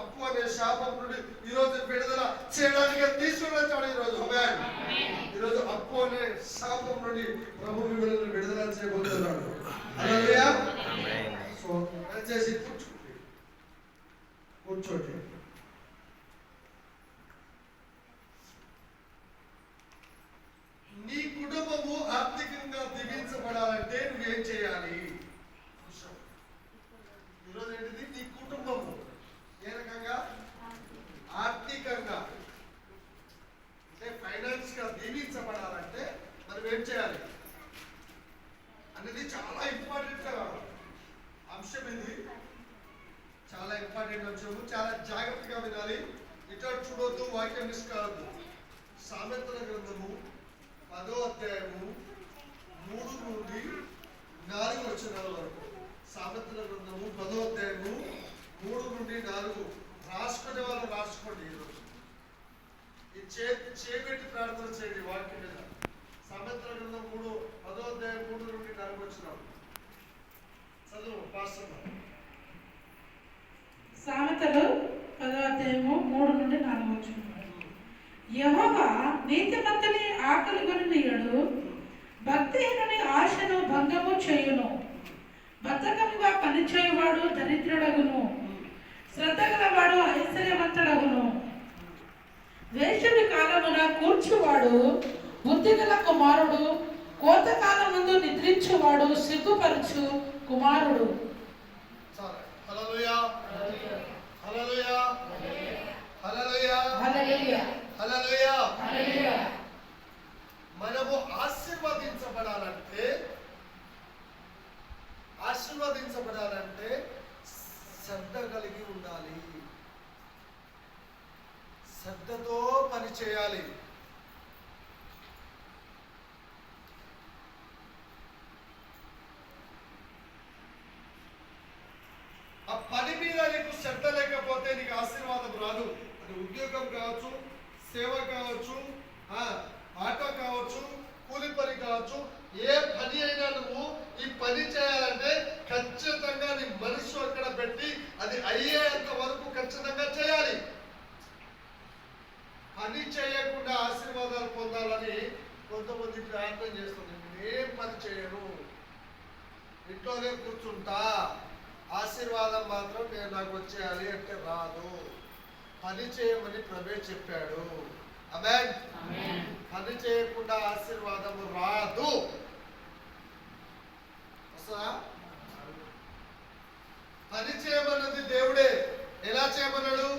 అప్పు అనే శాపం నుండి ఈరోజు విడుదల చేయడానికి తీసుకుని వచ్చాడు. ఈరోజు అప్పు అనే శాపం నుండి ప్రభు మిమ్మల్ని విడుదల చేయబోతున్నాడు. హల్లెలూయా. సో దయచేసి కూర్చోండి. నీ కుటుంబము ఆర్థికంగా దీవించబడాలంటే నువ్వేం చేయాలి? ఈరోజు ఏంటిది? నీ కుటుంబము ఏ రకంగా ఆర్థికంగా అంటే ఫైనాన్స్ గా దీవించబడాలంటే మనం ఏం చేయాలి అనేది చాలా ఇంపార్టెంట్ అంశం. ఇది చాలా ఇంపార్టెంట్ అంశము. చాలా జాగ్రత్తగా వినాలి. ఇటు చూడొద్దు, వాక్యం మిస్ కావద్దు. సామెతల గ్రంథము 10వ అధ్యాయము 3 నుండి 4 వచనాల వరకు. సామెతల గ్రంథము 10వ అధ్యాయము 3 నుండి 4. రాసుకునే వాళ్ళు రాసుకోండి. ఈరోజు ఈ చేపెట్టి ప్రార్థన చేయండి వాక్యం మీద. సామెతల గ్రంథం 10వ అధ్యాయం 3 నుండి 4 వచనాలు చదువు పాస్టర్. సామెతలు 10వ అధ్యాయము 3 నుండి 4 వచనాలు. యెహోవా నీతిమంతుని ఆకలి కొనినీయుడు, భక్తిహీనుని ఆశను భంగము చేయును. బద్ధకముగా పనిచేయువాడు దరిద్రుడగును, శ్రద్ధ గలవాడు ఐశ్వర్యవంతుడగును. వేసవి కాలమున కూర్చువాడు బుద్ధిగల కుమారుడు, కోతకాలమందు నిద్రించువాడు సిగ్గుపరచు కుమారుడు. హల్లెలూయా, హల్లెలూయా, హల్లెలూయా, హల్లెలూయా, హల్లెలూయా, హల్లెలూయా. మనము ఆశీర్వదించబడాలంటే శ్రద్ధ కలిగి ఉండాలి. శ్రద్ధతో పని చేయాలి. ఆ పని మీద నీకు శ్రద్ధ లేకపోతే నీకు ఆశీర్వాదం రాదు. అది ఉద్యోగం కావచ్చు, సేవ కావచ్చు, ఆటో కావచ్చు, కూలి పని కావచ్చు, ఏ పని అయినా నువ్వు ఈ పని చేయాలంటే ఖచ్చితంగా నీ మనసు అక్కడ పెట్టి అది అయ్యేంత వరకు ఖచ్చితంగా చేయాలి. పని చేయకుండా ఆశీర్వాదాలు పొందాలని కొంతమంది ప్రార్థన చేస్తుంది. నేనేం పని చేయను, ఇంట్లోనే కూర్చుంటా, ఆశీర్వాదం మాత్రం నేను నాకు వచ్చేయాలి అంటే రాదు. పని చేయమని ప్రభు చెప్పాడు. ఆమేన్. పని చేయకుండా ఆశీర్వాదం రాదు. వస్తుందా? పని చేయమన్నది దేవుడే. ఎలా చేయమన్నాడు?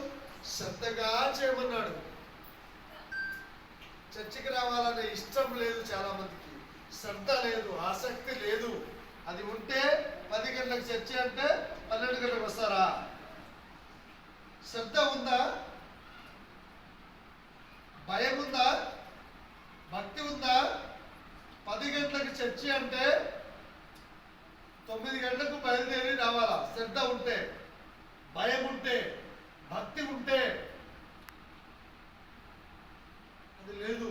శ్రద్ధగా చేయమన్నాడు. చర్చికి రావాలనే ఇష్టం లేదు చాలా మందికి, శ్రద్ధ లేదు, ఆసక్తి లేదు. అది ఉంటే 10 గంటలకు చర్చి అంటే 12 గంటలకు వస్తారా? శ్రద్ధ ఉందా? భయం ఉందా? భక్తి ఉందా? 10 గంటలకు చర్చి అంటే 9 గంటలకు బయలుదేరి రావాలా? శ్రద్ధ ఉంటే, భయం ఉంటే, భక్తి ఉంటే. అది లేదు.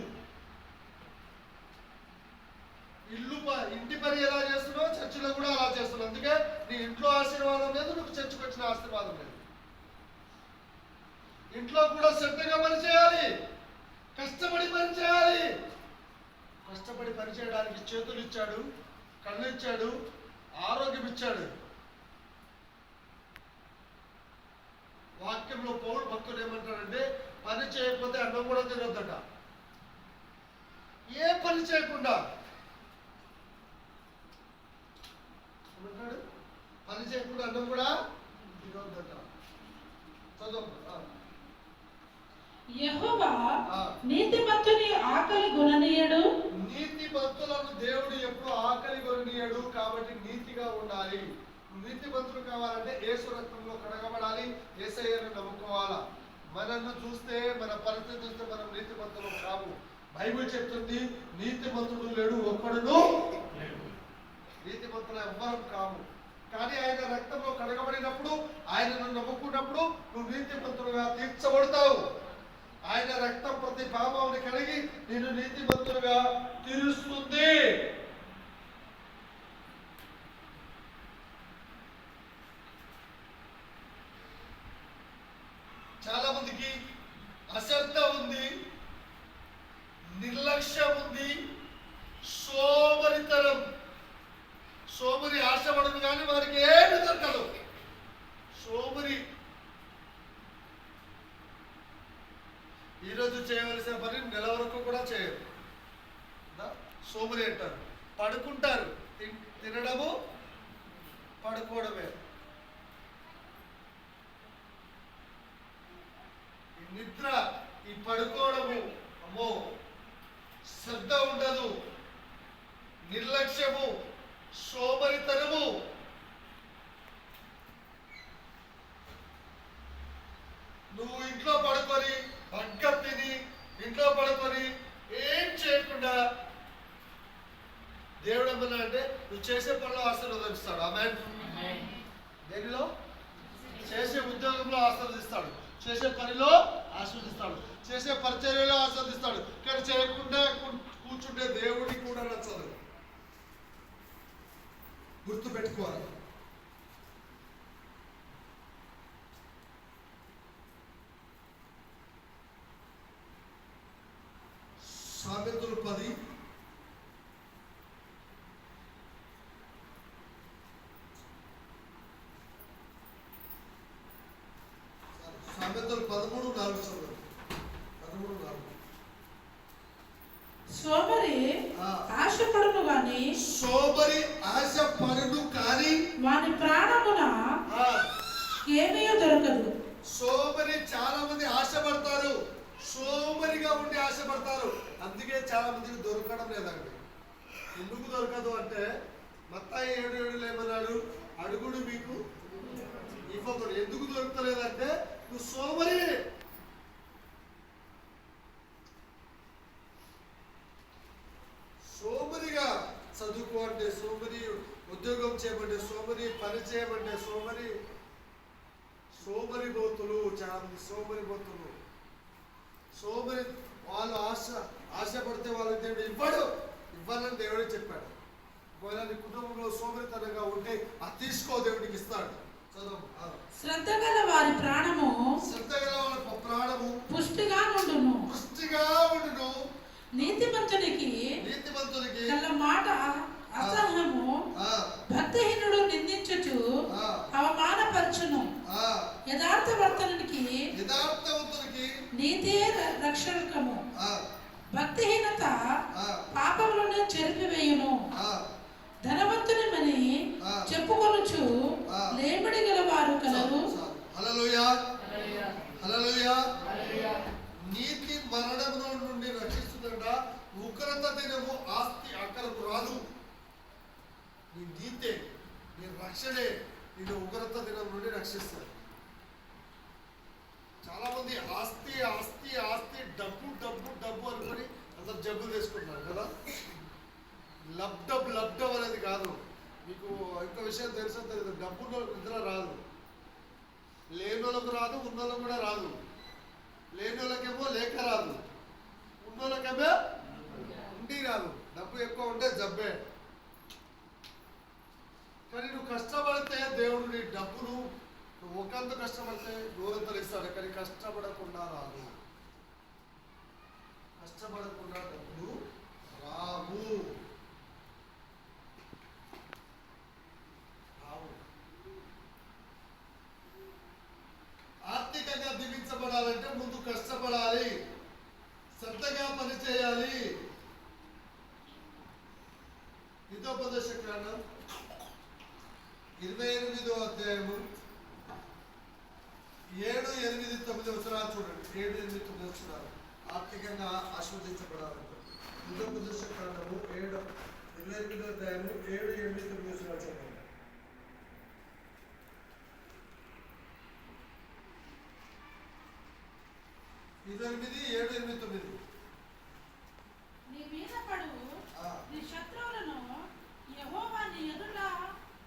ఇంటి పని ఎలా చేస్తున్నావు చర్చిలో కూడా అలా చేస్తున్నావు. అందుకే నీ ఇంట్లో ఆశీర్వాదం లేదు, నువ్వు చర్చికి వచ్చిన ఆశీర్వాదం లేదు. ఇంట్లో కూడా శ్రద్ధగా పని చేయాలి, కష్టపడి పని చేయాలి. కష్టపడి పని చేయడానికి చేతులు ఇచ్చాడు, కళ్ళు ఇచ్చాడు, ఆరోగ్యం ఇచ్చాడు. వాక్యంలో పౌలు భక్తుడు ఏమంటాడంటే పని చేయకపోతే అన్నం కూడా తినొద్దట. ఏ పని చేయకుండా పని చేయకుండా అన్నం కూడా తినొద్దట. చదువు. యెహోవా నీతిమంతుని ఆకలి కొననీయడు. నీతిమంతులను దేవుడు ఎప్పుడు ఆకలి కొననీయడు. కాబట్టి నీతిగా ఉండాలి. నీతిమంతులు కావాలంటే యేసు రక్తంలో కడగబడాలి, యేసయ్యను నమ్ముకోవాలా. మనల్ని చూస్తే, మన పరిస్థితి చూస్తే మనం నీతిమంతులు కాము. బైబిల్ చెప్తుంది నీతిమంతుడు లేడు, ఒక్కడును నీతిమంతులు ఎవ్వరం కాము. కానీ ఆయన రక్తంలో కడగబడినప్పుడు, ఆయనను నమ్ముకున్నప్పుడు నువ్వు నీతిమంతులుగా తీర్చబడతావు. ఆయన రక్తం ప్రతి పాపాన్ని కడిగి నిన్ను నీతిమంతులుగా తీరుస్తుంది. మందికి అశ్రద్ధ ఉంది, నిర్లక్ష్యం ఉంది, సోమరితనం. సోమరి ఆశపడదు కానీ వారికి ఏమి దొరకదు. సోమరి ఈరోజు చేయవలసిన పని నెల వరకు కూడా చేయరు. సోమరి అంటారు. పడుకుంటారు, తినడము పడుకోవడమే. ఈ నిద్ర, ఈ పడుకోవడము, అమ్మో, శ్రద్ధ ఉండదు, నిర్లక్ష్యము, సోమరితనము. నువ్వు ఇంట్లో పడుకొని బగ్గ తిని ఇంట్లో పడుకొని ఏం చేయకుండా దేవుడు ఏమన్నా అంటే నువ్వు చేసే పనిలో ఆశీర్వదిస్తాడు. ఆమేన్. దేనిలో? చేసే ఉద్యోగంలో ఆశీర్వదిస్తాడు, చేసే పనిలో ఆశీర్వదిస్తాడు, చేసే పరిచర్యలో ఆశీర్వదిస్తాడు. కానీ చేయకుండా కూర్చుంటే దేవుడికి కూడా నచ్చదు. గుర్తు పెట్టుకోవాలి. సామెతలు 10 సామెతలు 13:4 చదవండి. 13:4. సోమరి ఆశపడును గాని సోమరి ఆశపడును కానీ వాని ప్రాణమున ఏమీ దొరకదు. సోమరి చాలా మంది ఆశపడతారు, సోమరిగా ఉండి ఆశపడతారు. అందుకే చాలా మందికి దొరకడం లేదండి. ఎందుకు దొరకదు అంటే మత్తాయి 7:7 ఏమన్నాడు? అడుగుడు మీకు ఇవ్వబడు. ఎందుకు దొరకలేదంటే నువ్వు సోమరి. సోమరిగా చదువుకో అంటే సోమరి, ఉద్యోగం చేయమంటే సోమరి, పని చేయమంటే సోమరి. సోమరి బోతులు, చాలా మంది సోమరి బోతులు. సోమరి వాళ్ళు ఆశపడితే వాళ్ళకి దేవుడు ఇవ్వాలని దేవుడే చెప్పాడు. ఒకవేళ నీ కుటుంబంలో సోమరితనంగా ఉంటే అది తీసుకో, దేవుడికి ఇస్తాడు. శ్రద్ధ గల వారి ప్రాణము పుష్టిగా ఉండును. నీతిమంతునికి గల మాట అసహ్యము. భక్తిహీనుడు నిందించుచు అవమానపరచును. యథార్థవంతునికి నీతే రక్షకము. భక్తిహీనత పాపములను చెరిపివేయును. ధనవంతుని మని చెప్పుకొనుచు లేమిడి గల వారు కలరు. హల్లెలూయా, హల్లెలూయా. నీతి మరణములో నుండి రక్షిస్తుందట. ఉగ్రత దినము ఆస్తి అక్కరకు రాదు. నీ నీతే, నీ రక్షణే నేను ఉగ్రత దినం నుండి రక్షిస్తాను. చాలా మంది ఆస్తి ఆస్తి ఆస్తి, డబ్బు డబ్బు డబ్బు అనుకొని అందరు జబ్బులు చేసుకుంటున్నారు కదా. లబ్డబ్ అనేది కాదు. మీకు ఇంకో విషయం తెలుసో తెలియదు, డబ్బులో నిద్ర రాదు. లేని వాళ్ళకు రాదు, ఉన్న వాళ్ళకు కూడా రాదు. లేని వాళ్ళకేమో లేక రాదు, ఉన్న వాళ్ళకేమో ఉండి రాదు. డబ్బు ఎక్కువ ఉంటే జబ్బే. కానీ నువ్వు కష్టపడితే దేవుడు నీ డబ్బును, నువ్వు ఒకంత కష్టపడితే దూరంతలు ఇస్తాడు. కానీ కష్టపడకుండా రాదు. కష్టపడకుండా డబ్బులు రావు. ఆర్థికంగా దీవించబడాలంటే ముందు కష్టపడాలి, శ్రద్ధగా పనిచేయాలి. హితోపదేశ కాండం 28వ అధ్యాయము 7, 8, 9 వచనాలు చూడండి. 7, 8, 9 వచనాలు ఆర్థికంగా ఆస్వాదించబడాలంటే. హితోపదేశ కాండము 28వ అధ్యాయము 7, 8, 9 వచనాలు చూడండి. ఇది 8, 7, 8, 9. నీ మీద పడు నీ శత్రువులను యెహోవా నీ ఎదుట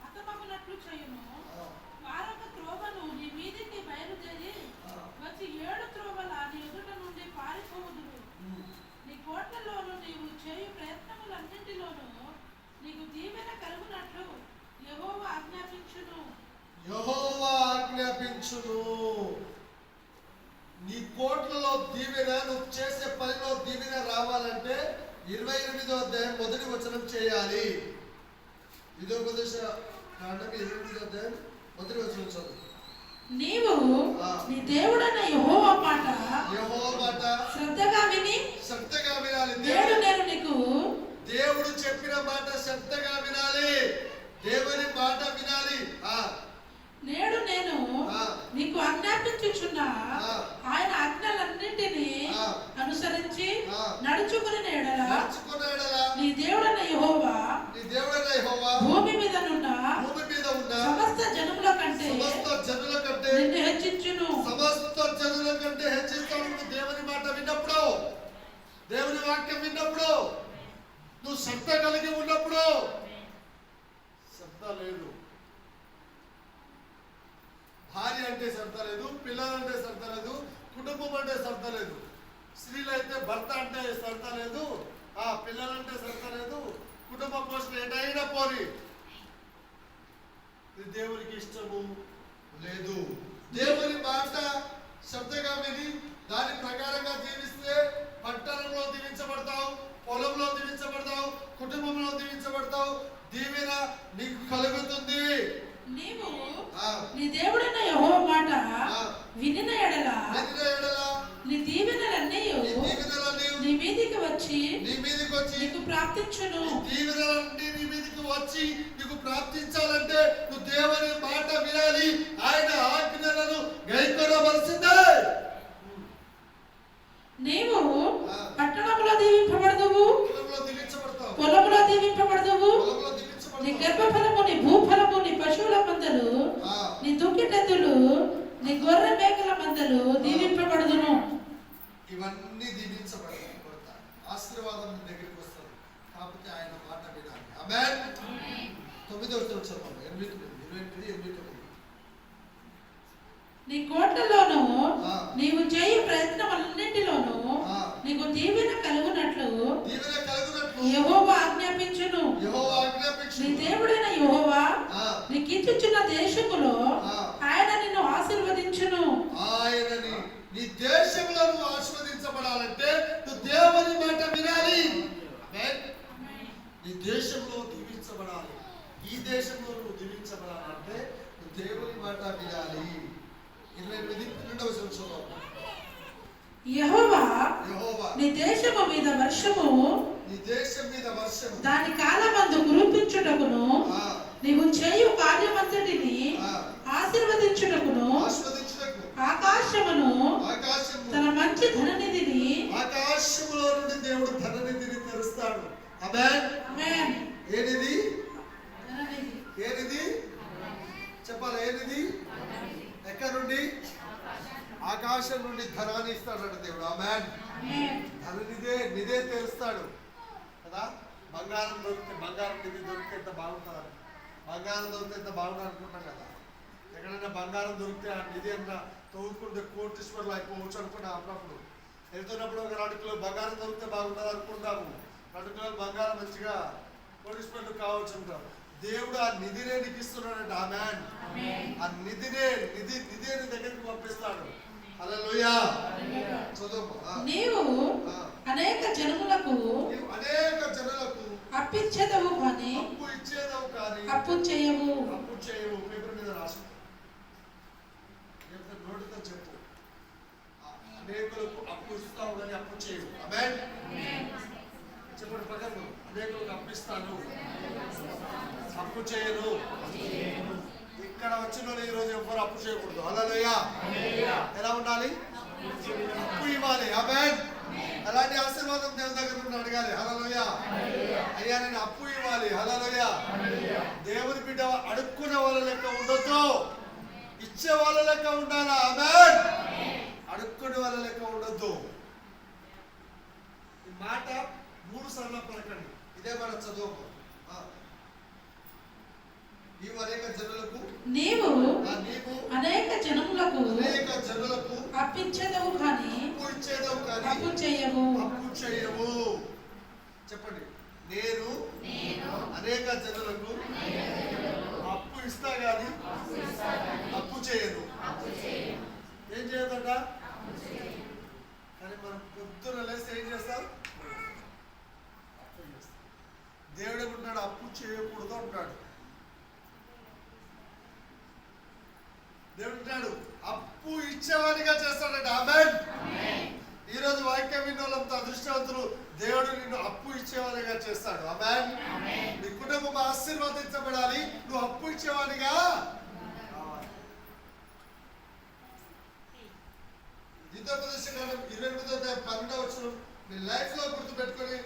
హతమగునట్లు చేయును. వారొక త్రోవను నీ మీదికి బయలుదేరి వచ్చి 7 త్రోవల నీ ఎదుట నుండి పారిపోవుదురు. నీ కోట్లలోను నీవు చేయు ప్రయత్నములన్నింటిలోనూ నీకు దీవెన కలుగునట్లు యెహోవా ఆజ్ఞాపించును. నీ దీవెన, నువ్వు చేసే పనిలో దీవెన రావాలంటే 28వ అధ్యాయం 1వ వచనం చేయాలి. ద్వితీయోపదేశ కాండం 28వ అధ్యాయం 1వ వచనం చదువు. నీవు నీ దేవుడైన యెహోవా మాట శ్రద్ధగా వినాలి. దేవుడు చెప్పిన మాట శ్రద్ధగా వినాలి. దేవుని మాట వినాలి. నేడు నేను నీకు ఆజ్ఞాపించుచున్నా ఆయన ఆజ్ఞలన్నింటినీ అనుసరించి నడుచుకుని నీ దేవుడైన యెహోవా భూమి మీద ఉన్న సమస్త జనుల కంటే నిన్ను హెచ్చించును. సమస్త జనుల కంటే హెచ్చిస్తాను. దేవుని మాట విన్నప్పుడు, దేవుని వాక్యం విన్నప్పుడు, నువ్వు శ్రద్ధ కలిగి ఉన్నప్పుడు, శ్రద్ధ లేదు, భార్య అంటే శ్రద్ధ లేదు, పిల్లలంటే శ్రద్ధ లేదు, కుటుంబం అంటే శ్రద్ధ లేదు, స్త్రీలైతే భర్త అంటే శ్రద్ధ లేదు, పిల్లలంటే శ్రద్ధ లేదు, కుటుంబ పోషణ ఎటైనా పోని, దేవునికి ఇష్టము లేదు. దేవుని మాట శ్రద్ధగా విని దాని ప్రకారంగా జీవిస్తే పట్టణంలో దీవించబడతావు, పొలంలో దీవించబడతావు, కుటుంబంలో దీవించబడతావు. దీవెన నీకు కలుగుతుంది. నీవు నీ దేవుడైన యెహోవా మాట వినిన ఎడల నీ దీవెనలన్నీ నీ మీదికి వచ్చి నీకు ప్రాప్తించును. దీవెనలన్నీ నీ మీదికి వచ్చి నీకు ప్రాప్తించాలంటే నువ్వు దేవుని మాట వినాలి. ఆయన ఆజ్ఞలను గైకొనవలసిందే. నీవు పట్టణంలో దీవింపబడదువు, పొలంలో దీవింపబడదువు. నీ గర్భఫలము, నీ భూఫలము, నీ పశువుల మందలు, నీ దుక్కిటెద్దులు, నీ గొర్రె మేకల మందలు దీవింపబడుదును. ఇవన్నీ దీవించబడతాయి. ఆశీర్వాదం నీ దగ్గరికి వస్తుంది. కాకపోతే ఆయన మాట వినాలి. ఆమేన్. 9వ వచనం చదవండి. 28. నీ కోట్లలోను నీవు చేయు ప్రయత్నములన్నింటిలోను నీకు దీవెన కలుగునట్లు యెహోవా ఆజ్ఞాపించును. నీ దేవుడైన యెహోవా నీకిచ్చుచున్న దేశములో ఆయన నిన్ను ఆశీర్వదించును. ఆయనని నీ దేశంలో నువ్వు ఆశీర్వదించబడాలంటే నువ్వు దేవుని మాట వినాలి. నీ దేశంలో దీవించబడాలి. ఈ దేశంలో నువ్వు దీవించబడాలంటే నువ్వు దేవుని మాట వినాలి. 28వ వచనం. యెహోవా నీ దేశము మీద వర్షము దాని కాలమందు కురిపించుటకును నీవు చేయు కార్యమంతటిని ఆశీర్వదించుటకును ఆకాశమును తన మంచి ధననిధిని ఆకాశములో నుండి దేవుడు ధననిధిని తెరుస్తాడు. ఆమేన్. ఆమేన్. ఏనిది? ఏనిది చెప్పాలి. ఏనిది? ఎక్కడి నుండి? ఆకాశం నుండి ధనాన్ని ఇస్తాడు దేవుడు. ఆమేన్. నిధే తెలుస్తాడు కదా. బంగారం దొరికితే, బంగారం నిధి దొరికితే ఎంత బాగుంటుంది. బంగారం దొరికితే ఎంత బాగుంటుంది అనుకుంటాం కదా. ఎక్కడైనా బంగారం దొరికితే ఆ నిధి అంతా తవ్వుకుంటే కోటీశ్వర్లు అయిపోవచ్చు అనుకున్నా. అప్పుడప్పుడు వెళ్తున్నప్పుడు ఒక 2 కిలోలు బంగారం దొరికితే బాగుంటుంది అనుకుంటాము. 2 కిలోలు బంగారం మంచిగా కోటీశ్వర్లు కావచ్చు అంటారు. దేవుడు ఆ నిధినే నీకు ఇస్తున్నాడంట. ఆమేన్. ఆ నిధినే దగ్గరికి పంపిస్తాడు. హల్లెలూయా. నీవు అనేక జనములకు అప్పిచ్చేదవు కానీ అప్పు చేయవు. పేపర్ మీద రాసు, నోటితో చెప్పు. అనేకులకు అప్పు ఇస్తావు కానీ అప్పు చేయవు. ఆమేన్. చెప్పండి ప్రజలు. అనేకులకు అప్పిస్తాను, అప్పు చేయను. ఇక్కడ వచ్చిన ఈ రోజు ఎవ్వరు అప్పు చేయకూడదు. హల్లెలూయా. ఎలా ఉండాలి? అప్పు ఇవ్వాలి. ఆమేన్. అలాంటి ఆశీర్వాదం దేవుని దగ్గర నుండి అడగాలి. హల్లెలూయా. అయ్యా నేను అప్పు ఇవ్వాలి. హల్లెలూయా. దేవుని బిడ్డ అడుక్కునే వాళ్ళ లెక్క ఉండొద్దు, ఇచ్చే వాళ్ళ లెక్క ఉండాలి. ఆమేన్. అడుక్కునే వాళ్ళ లెక్క ఉండొద్దు. ఈ మాట 3 సార్లు పలకండి. ఇదే మాట చదువు. నీవు అనేక జనములకు అప్పించేదవు కానీ అప్పు చేయవు. చెప్పండి. నేను అనేక జనులకు అప్పు ఇస్తా గాని అప్పు చేయను. ఏం చేయదంట? కానీ మనం చేస్తాడంట. ఆమేన్. ఈ రోజు వాక్యం విన్న వాళ్ళంతా అదృష్టవంతులు. దేవుడు నిన్ను అప్పు ఇచ్చేవాడిగా చేస్తాడు. ఆమేన్. నీ కుటుంబం ఆశీర్వదించబడాలి, నువ్వు అప్పు ఇచ్చేవాడిగా కావాలి. ద్వితీయోపదేశకాండం 28:12 మీ లైఫ్ లో గుర్తు పెట్టుకొని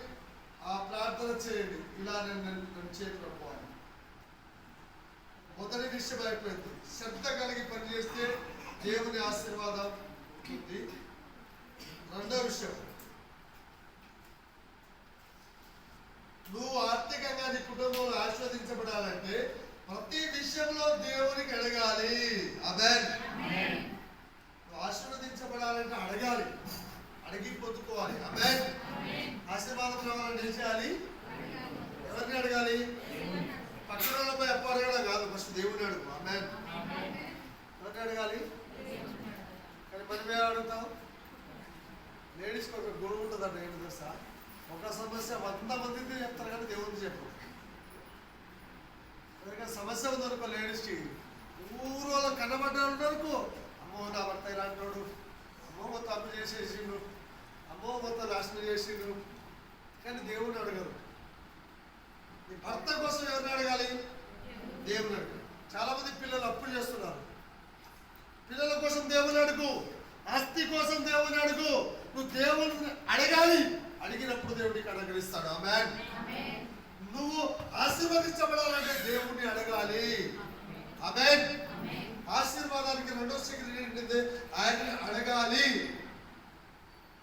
ఆ ప్రార్థన చేయండి. ఇలా నేను చేతిలో పోవాలి. మొదటి విషయం అయిపోయింది. శ్రద్ధ కలిగి పనిచేస్తే దేవుని ఆశీర్వాదం ఉంటుంది. రెండో విషయం, నువ్వు ఆర్థికంగా నీ కుటుంబంలో ఆశీర్వదించబడాలంటే ప్రతి విషయంలో దేవునికి అడగాలి. ఆమేన్. నువ్వు ఆశీర్వదించబడాలంటే అడగాలి, అడిగి పొందుకోవాలి. ఆమేన్. ఆశీర్వాదం రావాలంటే ఏం చేయాలి? ఎవరిని అడగాలి? పక్కన వాళ్ళపై అప్పు అడగడం కాదు, ఫస్ట్ దేవుని అడుగు. ఆమేన్. ఎవరిని అడగాలి? కానీ మనమే అడుగుతాం. లేడీస్కి ఒక గొడవ ఉంటుందండి. ఏంటి తెలుసా? ఒక సమస్య 100 మందికి చెప్తారు కానీ దేవుడికి చెప్పరు. ఎందుకంటే సమస్య ఉందనుకో లేడీస్కి, ఊరోళ్ళ కనబడ్డాడు వరకు అమ్మో నా భర్త ఇలాంటి వాడు, అమ్మో మొత్తం అప్పు చేసేసిండు, అమ్మో మొత్తం నాశనం చేసిండు. కానీ దేవుడిని అడగరు. నీ భర్త కోసం ఎవరిని అడగాలి? దేవుని అడుగు. చాలా మంది పిల్లలు అప్పులు చేస్తున్నారు. పిల్లల కోసం దేవుని అడుగు, ఆస్తి కోసం దేవుని అడుగు. నువ్వు దేవుని అడగాలి, అడిగినప్పుడు దేవుడికి అనుగ్రహిస్తాడు. ఆమేన్. నువ్వు ఆశీర్వదించబడాలంటే దేవుడిని అడగాలి. ఆమేన్. ఆశీర్వాదానికి రెండో శక్తి ఏంటంటే ఆయన్ని అడగాలి.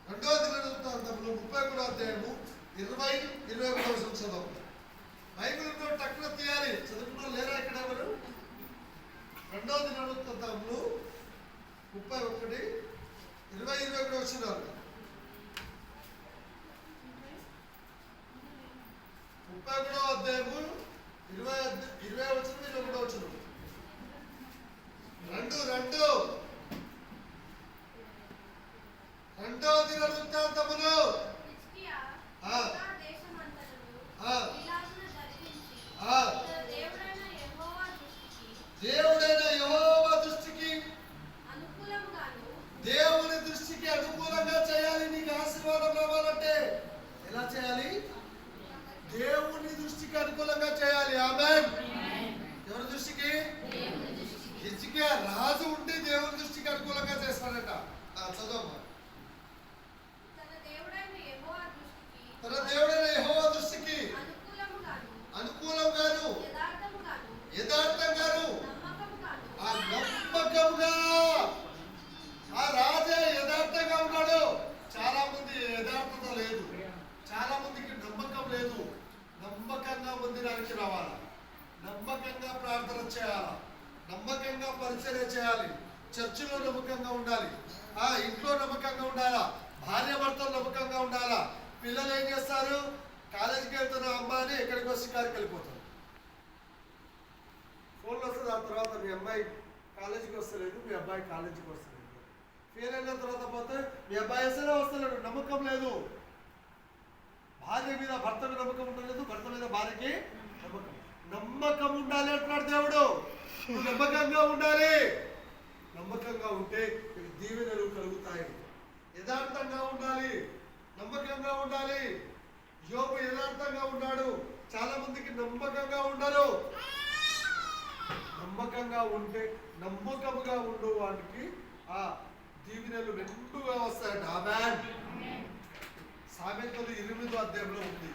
2వ దినవృత్తాంతములు 31వ అధ్యాయము 20-21 చదువు. బైబిల్లో టక్కున తీయాలి. చదువుకున్న లేరా ఇక్కడ ఎవరు? 2వ దినవృత్తాంతములు 31-20-21 వచ్చినారు. 31వ అధ్యాయము 20-21 వచ్చిన 2వ దినవృత్తాంతములు దేవుడైన యెహోవా దృష్టికి దేవుని దృష్టికి అనుకూలంగా చేయాలి. నీకు ఆశీర్వాదం రావాలంటే ఎలా చేయాలి? దేవుని దృష్టికి అనుకూలంగా చేయాలి. ఆమేన్. ఎవరి దృష్టికి? హిజ్కియా రాజు ఉంటే దేవుని దృష్టికి అనుకూలంగా చేస్తాడట. చదవమ్మా. తన దేవుడైన యెహోవా దృష్టికి అనుకూలంగాను యథార్థంగాను నమ్మకంగా. ఆ రాజే యథార్థంగా ఉన్నాడు. చాలా మంది యథార్థత లేదు, చాలా మందికి నమ్మకం లేదు. నమ్మకంగా మందిరానికి రావాలా, నమ్మకంగా ప్రార్థన చేయాలా, నమ్మకంగా పరిచర్య చేయాలి, చర్చిలో నమ్మకంగా ఉండాలి, ఇంట్లో నమ్మకంగా ఉండాలా, భార్య భర్తలు నమ్మకంగా ఉండాలా. పిల్లలు ఏం చేస్తారు? కాలేజీకి వెళ్తున్న అమ్మాయిని ఎక్కడికి వచ్చి కాడికి వెళ్ళిపోతారు. ఫోన్లో వస్తుంది. ఆ తర్వాత మీ అమ్మాయి కాలేజీకి వస్తలేదు, మీ అబ్బాయి కాలేజీకి వస్తలేదు. ఫెయిల్ అయిన తర్వాత పోతే మీ అబ్బాయి అసలే వస్తలేడు. నమ్మకం లేదు. భార్య మీద భర్త మీద నమ్మకం ఉండలేదు, భర్త మీద భార్యకి నమ్మకం ఉండాలి అంటున్నాడు దేవుడు. నువ్వు నమ్మకంగా ఉండాలి. నమ్మకంగా ఉంటే దీవెనలు కలుగుతాయి. యథార్థంగా ఉండాలి, నమ్మకంగా ఉండాలి. యోబు యథార్థంగా ఉన్నాడు. చాలా మందికి నమ్మకంగా ఉండరు. నమ్మకంగా ఉంటే, నమ్మకముగా ఉండు వాడికి ఆ దీవెనలు మెండుగా వస్తాయంట. ఆమేన్. సామెతలు 8వ అధ్యాయంలో ఉంది.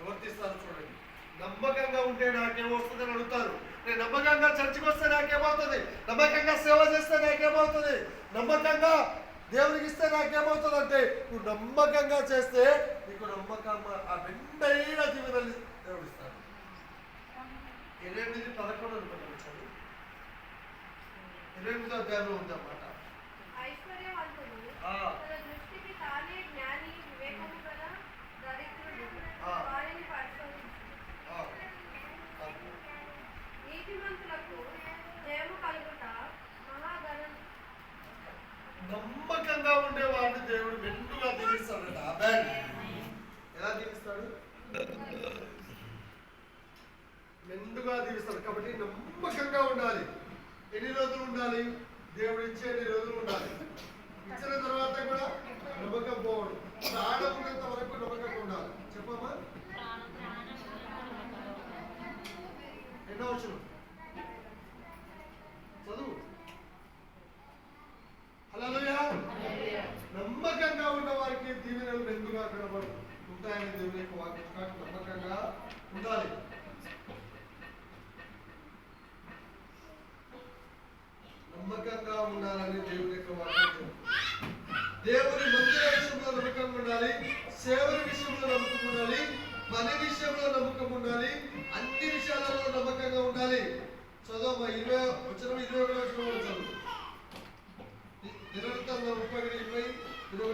ఎవరు తీస్తారు చూడండి. నమ్మకంగా ఉంటే నాకేమొస్తుంది అని అడుగుతారు. నేను నమ్మకంగా చర్చికి వస్తే నాకేమవుతుంది, నమ్మకంగా సేవ చేస్తే నాకేమవుతుంది, నమ్మకంగా దేవునికి ఇస్తే నాకేమవుతుంది అంటే, నువ్వు నమ్మకంగా చేస్తే నీకు నమ్మకం ఆ మెండైన దీవెనలు దేవుడు ఇస్తాడు. 8:11 అనుకుంటాను. 8వ అధ్యాయంలో ఉందన్నమాట. నమ్మకంగా ఉండేవాడిని దేవుడు మెండుగా దీవిస్తాడట. ఆమేన్. ఎలా దీవిస్తాడు? మెండుగా దీవిస్తాడు. కాబట్టి నమ్మకంగా ఉండాలి. ఎన్ని రోజులు ఉండాలి? దేవుడు ఇచ్చే ఎన్ని రోజులు ఉండాలి. అక్కడ ఉంటాయని దేవుని యొక్క వాక్యం కాబట్టి నమ్మకంగా ఉండాలి. నమ్మకంగా ఉండాలని దేవుని యొక్క వాక్యం. దేవుని మందిర విషయంలో నమ్మకంగా ఉండాలి, సేవల విషయంలో నమ్మకం ఉండాలి, పని విషయంలో నమ్మకం ఉండాలి, అన్ని విషయాలలో నమ్మకంగా ఉండాలి. చదువు 21 చదువు. దినవృత్తాంతం 31 చదువు. చదువు 2వ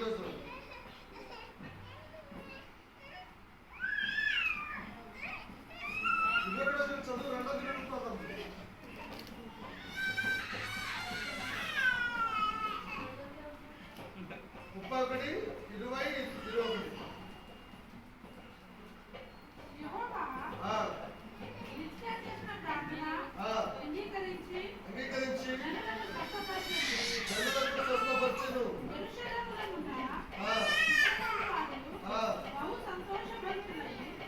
దినవృత్తాంతం 31, 20, 21. యెహోవా నిత్య చేసిన ప్రార్థన అంగీకరించి జనులను స్వస్థపరచెను. యెరూషలేములోనున్న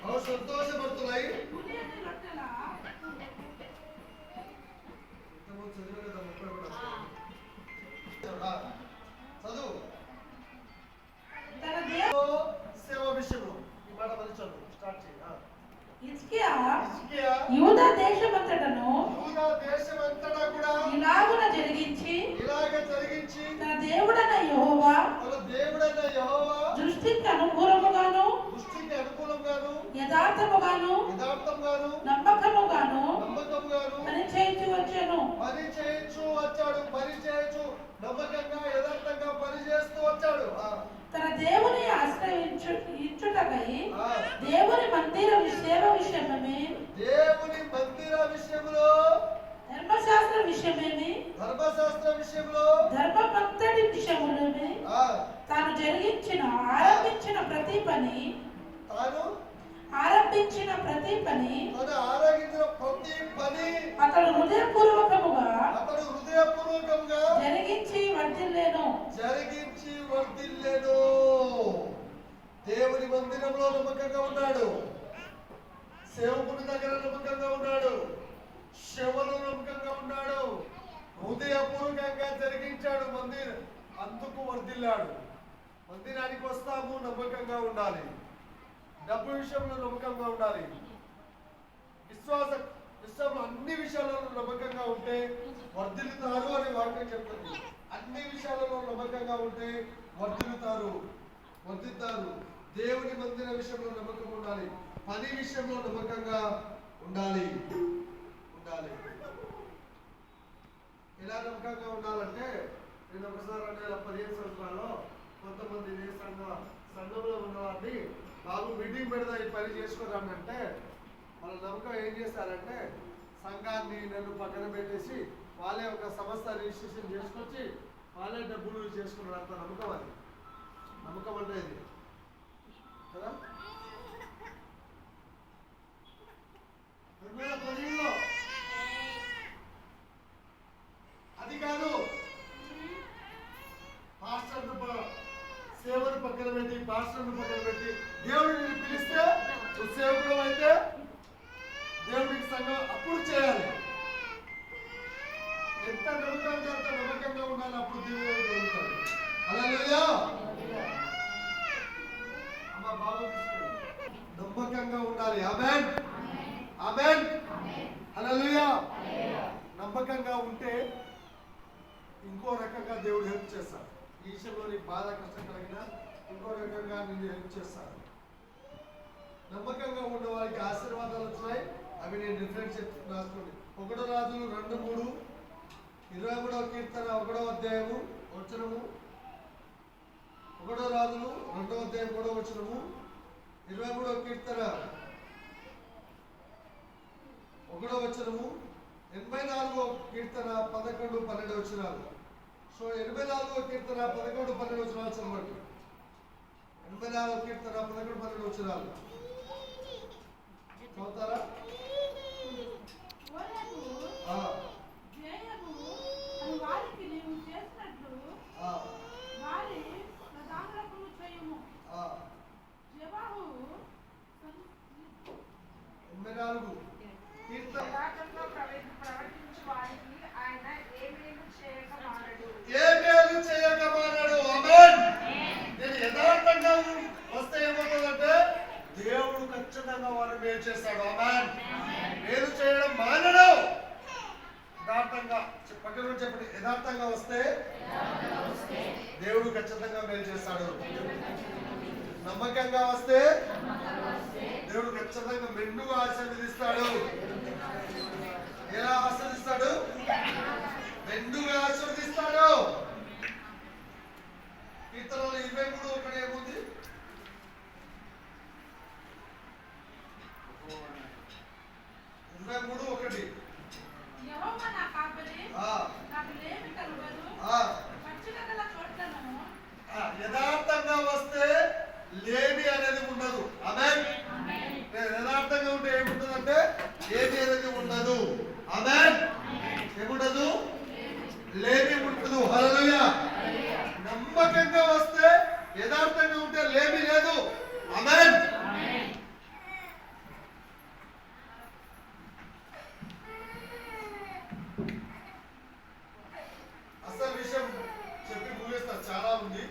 బహు సంతోషపడుతున్నాయి. పులియని రొట్టెల చదువు. తన దేవుడు సేవ విషయంలో ఈ మాట మళ్ళీ చదువు. స్టార్ట్ చేయి. హిజ్కియా హిజ్కియా యూదా దేశమంతటను కూడా ఇలాగున జరిగించి తన తన దేవుడైన యెహోవా దృష్టికి అనుకూలముగాను యథార్థముగాను నమ్మకముగాను పని చేయించి వచ్చాను. నమ్మకంగా యథార్థంగా పని చేస్తూ వచ్చాడు. తన దేవుని ఆశ్రయించుటకై దేవుని మందిర సేవ విషయమేమి, దేవుని మందిర విషయంలో, ధర్మశాస్త్ర విషయమేమి, ధర్మమంతటి విషయములేమి తాను ఆరంభించిన ప్రతి పని అతడు హృదయపూర్వకముగా జరిగించి వర్ధిల్లేను. దేవుని మందిరంలో నమ్మకంగా ఉన్నాడు, సేవకుని దగ్గర నమ్మకంగా ఉన్నాడు, శ్రమలో నమ్మకంగా ఉన్నాడు, హృదయపూర్వకంగా జరిగించాడు మందిరం, అందుకు వర్ధిల్లాడు. మందిరానికి వస్తాము, నమ్మకంగా ఉండాలి. డబ్బు విషయంలో నమ్మకంగా ఉండాలి. విశ్వాసంలో అన్ని విషయాలలో నమ్మకంగా ఉంటే వర్ధిల్లుతారు అని వాక్యం చెప్తుంది. అన్ని విషయాలలో నమ్మకంగా ఉంటే వర్ధిల్లుతారు. దేవుని మందిర విషయంలో నమ్మకం ఉండాలి, పని విషయంలో నమ్మకంగా ఉండాలి. ఎలా నమ్మకంగా ఉండాలంటే, నేను ఒకసారి 15 సంవత్సరాల్లో కొంతమంది సంఘంలో ఉన్నవాడిని బాబు మీటింగ్ పెడదా ఈ పని చేసుకోరాని అంటే, వాళ్ళ నమ్మకం ఏం చేస్తారంటే సంఘాన్ని నన్ను పక్కన పెట్టేసి వాళ్ళే ఒక సంస్థ రిజిస్ట్రేషన్ చేసుకొచ్చి వాళ్ళే డబ్బులు చేసుకున్నారు. అంత నమ్మకం అది. నమ్మకం అంటే ఇది కదా. అది కాదు, సేవను పక్కన పెట్టి పాస్టర్ను పక్కన పెట్టి దేవుడిని పిలిస్తే సేవకుడు అయితే దేవుడికి సంఘం అప్పుడు చేయాలి. ఎంత నమ్మకంగా ఉండాలి, అప్పుడు దేవుడు జరుగుతాడు. హల్లెలూయా. అమ్మ బాబు నమ్మకంగా ఉండాలి. ఆమేన్, ఆమేన్, హల్లెలూయా. నమ్మకంగా ఉంటే ఇంకో రకంగా దేవుడు హెల్ప్ చేస్తాడు. ఈ విషయంలో నీకు బాధ కష్టం కలిగినా ఇంకో రకంగా నిన్ను హెల్ప్ చేస్తాడు. నమ్మకంగా ఉన్న వారికి ఆశీర్వాదాలు వచ్చినాయి. అవి నేను రిఫరెన్స్ రాసుకోండి. 1 రాజులు 2:3, 23వ కీర్తన 1వ అధ్యాయము వచనము, 1 రాజులు 2వ అధ్యాయం 3వ వచనము, 23వ కీర్తన 1వ వచనము, 84వ కీర్తన 11, 12 వచనాలు. సో 84వ కీర్తన 11, 12 వచనాలు చదవండి. 84వ కీర్తన 11, 12 వచనాలు చదువుతారా? వారికి నీవు చేసినట్లు వారి ప్రధానులకు చేయుము. జవాబు 84 కీర్తన ప్రవర్తించు వారికి ఆయన ఏ మేలు చేయక మానడు. ఆమేన్. నేను యథార్థంగా వస్తే మేలు చేస్తాడు. ఆమేన్. మేలు చేయడం మానడు. యథార్థంగా పక్కన చెప్పండి, యథార్థంగా వస్తే దేవుడు ఖచ్చితంగా మేలు చేస్తాడు. నమ్మకంగా వస్తే దేవుడు ఖచ్చితంగా మెండుగా ఆశీర్వదిస్తాడు. ఎలా ఆశీర్వదిస్తాడు? మెండుగా ఆశీర్వదిస్తాడు. కీర్తనలు 23:1 ఏముంది? యెహోవా నా కాపరి, నాకు లేమి కలుగదు. పచ్చికగల చోట్లను యథార్థంగా వస్తే లేమి అనేది ఉండదు. ఆమేన్. యథార్థంగా ఉంటే ఏముంటుందంటే లేమి అనేది ఉండదు. ఆమేన్. ఏముండదు? లేమి ఉండదు. హల్లెలూయా. నమ్మకంగా వస్తే యథార్థంగా ఉంటే లేమి లేదు. ఆమేన్. అసలు విషయం చెప్పి ముగిస్తా, చాలా ఉంది.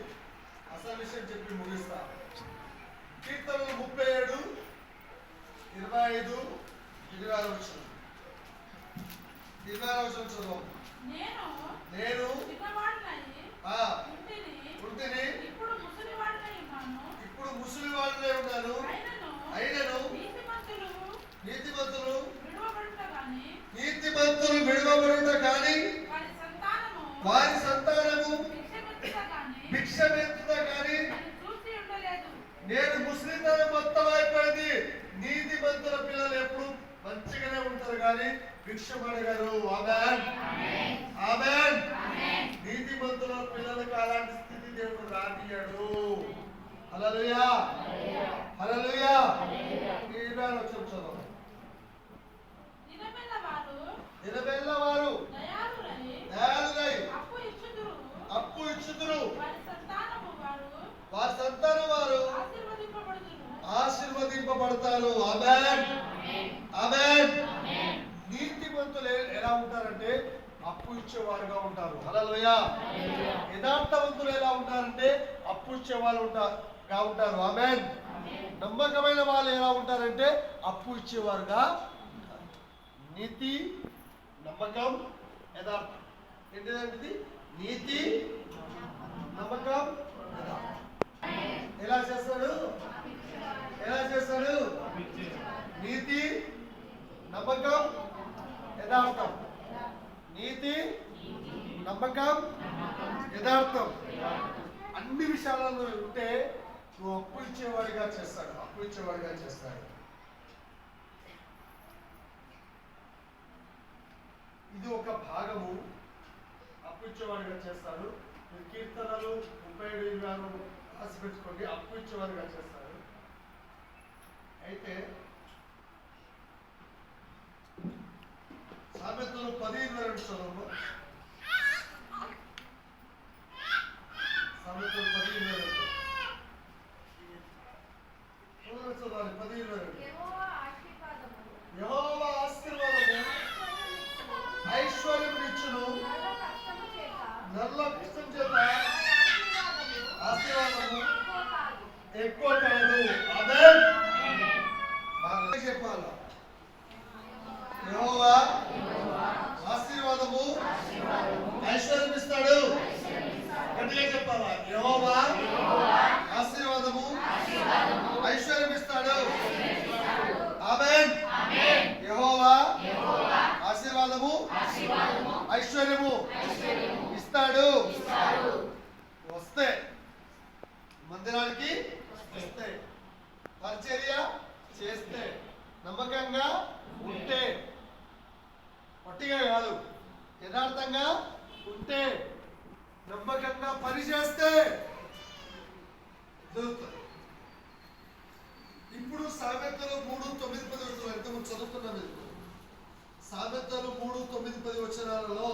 అసలు విషయం చెప్పి ముగిస్తా. కీర్తనలు 37, 25, 26 వచనం. 26 వచనం చదువు. నేను చిన్నవాడినై ఉంటిని, ఇప్పుడు ముసలివాడినై ఉన్నాను. అయినను నీతిమంతులు విడువబడుట కానీ వారి సంతానము భిక్షమెత్తుట కానీ నేను ముస్లింతనం మొత్తం అయిపోయింది. నీతిమంతుల పిల్లలు ఎప్పుడు మంచిగానే ఉంటారు కానీ భిక్షం అడగరు. ఆమేన్. ఆమేన్. నీతిమంతుల పిల్లలకు అలాంటి స్థితి దేవుడు రానియడు. హల్లెలూయా. హల్లెలూయా. ఈ 26 వచనం చదువు. దినబెల్లవారు దయాళులై అప్పు ఇచ్చుదురు. వారి సంతానం వారు ఆశీర్వదింపబడతారు. ఆమేన్. ఆమేన్. నీతిమంతులు ఎలా ఉంటారంటే అప్పు ఇచ్చేవారుగా ఉంటారు. హల్లెలూయా. యథార్థవంతులు ఎలా ఉంటారంటే అప్పు ఇచ్చేవాళ్ళు ఉంటారు. ఆమేన్. నమ్మకమైన వాళ్ళు ఎలా ఉంటారంటే అప్పు ఇచ్చేవారుగా ఉంటారు. నీతి, నమ్మకం, యథార్థం. ఏంటిది? నీతి, నమ్మకం, యథార్థం. ఎలా చేస్తాడు? ఎలా చేస్తాడు? నీతి, నమ్మకం, యథార్థం. నీతి, నమ్మకం, యథార్థం. అన్ని విషయాలలో ఉంటే నువ్వు అప్పు ఇచ్చేవాడిగా చేస్తాడు. అప్పు ఇచ్చేవాడిగా చేస్తాడు. ఇది ఒక భాగము. అప్పు ఇచ్చేవాడిగా చేస్తాడు. కీర్తనలు 37, 26 రాసి పెట్టుకోండి. అప్పు ఇచ్చేవాడిగా చేస్తాడు. అయితే సామెతలు 10:22 చదువు. సామెతలు 10:22 చదవాలి. 10:22. యెహోవా ఆశీర్వాదము ఐశ్వర్యం ఇచ్చును. నల్ల కష్టం చేత ఆశీర్వాదము ఎక్కువ కాదు. ఆమేన్. చెప్పాలా? యెహోవా ఆశీర్వాదము ఐశ్వర్యం ఇస్తాడు. గట్టిగా చెప్పాలా? యెహోవా ఆశీర్వాదము ఐశ్వర్యం ఇస్తాడు. ఆమేన్. యెహోవా ఆశీర్వాదము ఐశ్వర్యము ఇస్తాడు. వస్తే మందిరానికి వస్తే, పరిచర్య చేస్తే, నమ్మకంగా ఉంటే, పట్టిగా కాదు, యథార్థంగా ఉంటే, నమ్మకంగా పని చేస్తే దొరుకుతుంది. ఇప్పుడు సామెతలు 3:9-10 ఎంతమంది చదువుతున్నాం? ఎందుకు సామెతలు 3:9-10 వచనాలలో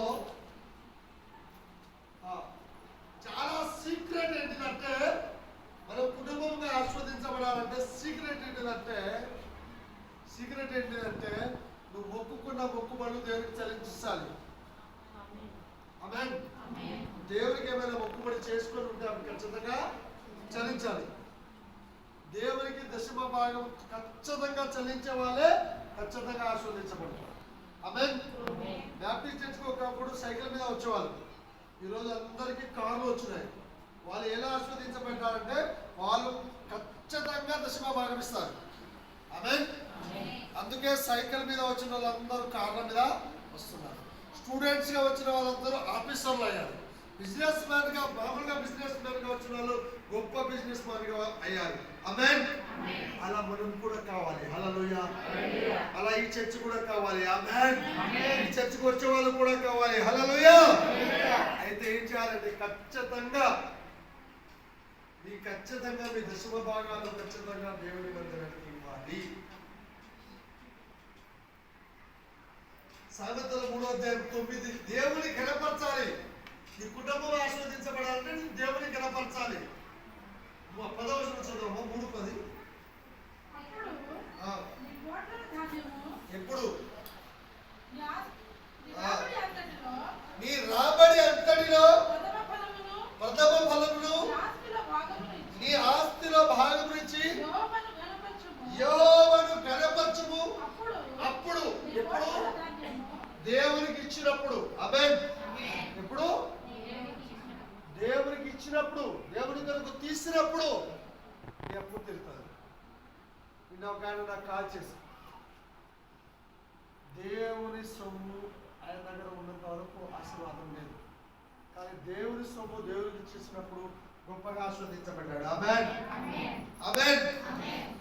చాలా సీక్రెట్ ఏంటిదంటే, మనం కుటుంబంగా ఆస్వాదించబడాలంటే సీక్రెట్ ఏంటిదంటే నువ్వు మొక్కుకున్న మొక్కుబడులు దేవునికి చెల్లించాలి. ఆమేన్. దేవునికి ఏమైనా మొక్కుబడి చేసుకొని ఉంటే అవి ఖచ్చితంగా చెల్లించాలి. దేవునికి దశమ భాగం ఖచ్చితంగా చెల్లించే వాళ్ళే ఖచ్చితంగా ఆస్వాదించబడతారు. ఆమేన్. బ్యాప్టిస్ట్ చర్చ్కి ఒకప్పుడు సైకిల్ మీద వచ్చేవాళ్ళు, ఈరోజు అందరికీ కార్లు వచ్చినాయి. వాళ్ళు ఎలా ఆస్వాదించబడ్డారంటే వాళ్ళు ఖచ్చితంగా దశమ భాగం ఇస్తారు. ఆమేన్. అందుకే సైకిల్ మీద వచ్చిన వాళ్ళందరూ కార్ల మీద వస్తున్నారు. స్టూడెంట్స్ గా వచ్చిన వాళ్ళందరూ ఆఫీసర్లు అయ్యారు. బిజినెస్ మ్యాన్ గా మామూలుగా బిజినెస్ మ్యాన్ గా వచ్చిన వాళ్ళు గొప్ప బిజినెస్ మ్యాన్ గా అయ్యారు. ఆమేన్. అలా మనం కూడా కావాలి. హల్లెలూయా. అలా ఈ చర్చ్ కూడా కావాలి. ఆమేన్. ఈ చర్చ్కి వచ్చే వాళ్ళు కూడా కావాలి. హల్లెలూయా. అయితే ఏం చేయాలంటే ఖచ్చితంగా మీ దశమ భాగాలు ఖచ్చితంగా దేవుని మందిరానికి ఇవ్వాలి. సామెతల 3:9 దేవుని కనపరచాలి. నీ కుటుంబం ఆస్వాదించబడాలంటే నీ దేవుని కనపరచాలి. 10వ వచనం చదవమ్మా. 3:10. అప్పుడు నీ కోట్ల ధాన్యము ఎప్పుడు నీ రాబడి అంతటిలో నీ రాబడి అంతటిలో ప్రథమ ఫలమును నీ ఆస్తిలో భాగమునిచ్చి యెహోవాను ఘనపరచుము. యెహోవాను ఘనపరచుము. అప్పుడు నీ ఎప్పుడు కోట్ల ధాన్యము దేవునికి ఇచ్చినప్పుడు. ఆమేన్. ఎప్పుడు దేవునికి ఇచ్చినప్పుడు, దేవుని కొరకు తీసినప్పుడు నీ అప్పు తిరుగుతుంది. నిన్న ఒక ఆయన నాకు కాల్ చేసి, దేవుని సొమ్ము ఆయన దగ్గర ఉన్నంత వరకు ఆశీర్వాదం లేదు, కానీ దేవుని సొమ్ము దేవునికి ఇచ్చేసినప్పుడు గొప్పగా ఆస్వాదించబడ్డాడు. ఆమేన్. ఆమేన్.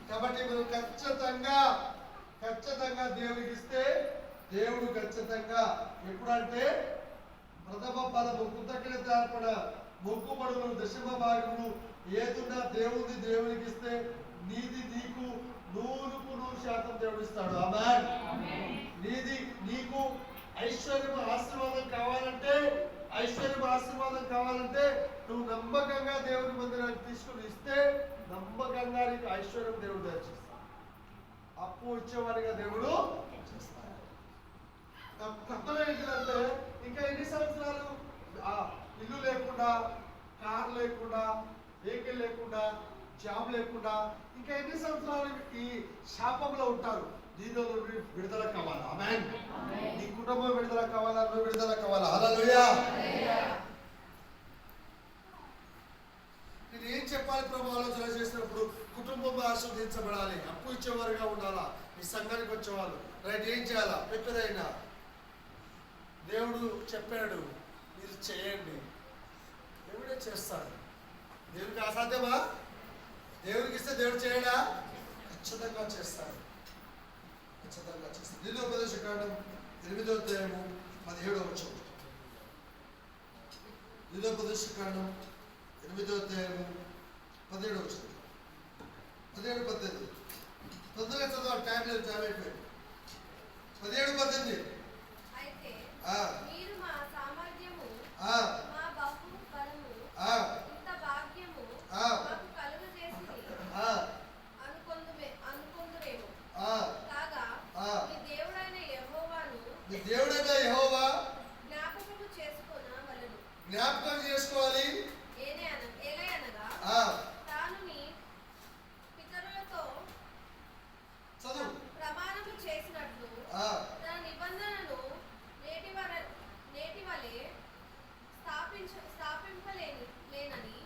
కాబట్టి మనం ఖచ్చితంగా దేవునికి ఇస్తే దేవుడు ఖచ్చితంగా ఎప్పుడంటే ప్రథమ ఫలము, కృతజ్ఞత అర్పణ, మొక్కుబడులు, దశమ భాగములు ఏదున్నా దేవునికి ఇస్తే నీది నీకు 100% దేవుడు ఇస్తాడు. ఆమేన్. నీకు ఐశ్వర్యం ఆశీర్వాదం కావాలంటే నువ్వు నమ్మకంగా దేవుని మందిరానికి తీసుకుని ఇస్తే నమ్మకంగా నీకు ఐశ్వర్యం దేవుడు దయచేస్తాడు. అప్పు ఇచ్చేవాడిగా దేవుడు చేస్తాడు. కొత్తలో ఏంటంటే ఇంకా ఎన్ని సంవత్సరాలు ఇల్లు లేకుండా, కార్ లేకుండా, వెహికల్ లేకుండా, జాబ్ లేకుండా ఇంకా ఎన్ని సంవత్సరాలు ఈ శాపంలో ఉంటారు? దీనిలో విడుదల కావాలా? ఆమేన్. నీ కుటుంబం విడుదల కావాలా? నువ్వు విడుదల కావాలా? హల్లెలూయా. నేను ఏం చెప్పాలి ప్రభు ఆలోచన చేసినప్పుడు కుటుంబం ఆస్వాదించబడాలి, అప్పు ఇచ్చేవారుగా ఉండాలా, నీ సంఘానికి వచ్చేవాళ్ళు రైట్. ఏం చేయాలా? పెద్దదైనా దేవుడు చెప్పాడు మీరు చేయండి, దేవుడే చేస్తాడు. దేవుడికి అసాధ్యమా? దేవుడికి ఇస్తే దేవుడు చేయడా? ఖచ్చితంగా చేస్తాడు. ద్వితీయోపదేశకాండం 8వ అధ్యాయము 17వ వచనం. ద్వితీయోపదేశకాండం 8వ అధ్యాయము 17వ వచనం. 17-18 తొందరగా చదవాలి, టైం లేదు, టైం అయిపోయింది. 17-18. అయితే మీరు మా సామర్థ్యము, మా బహు బలము, ఇంత భాగ్యము మాకు కలుగజేసిరి అనుకొందురేమో. కాగా మీ దేవుడైన యెహోవా జ్ఞాపకము చేసుకోవాలి. ఏలయనగా తాను నీ పితరులతో ప్రమాణము చేసినట్లు తన నిబంధనను నేటి వలె స్థాపింపలేనని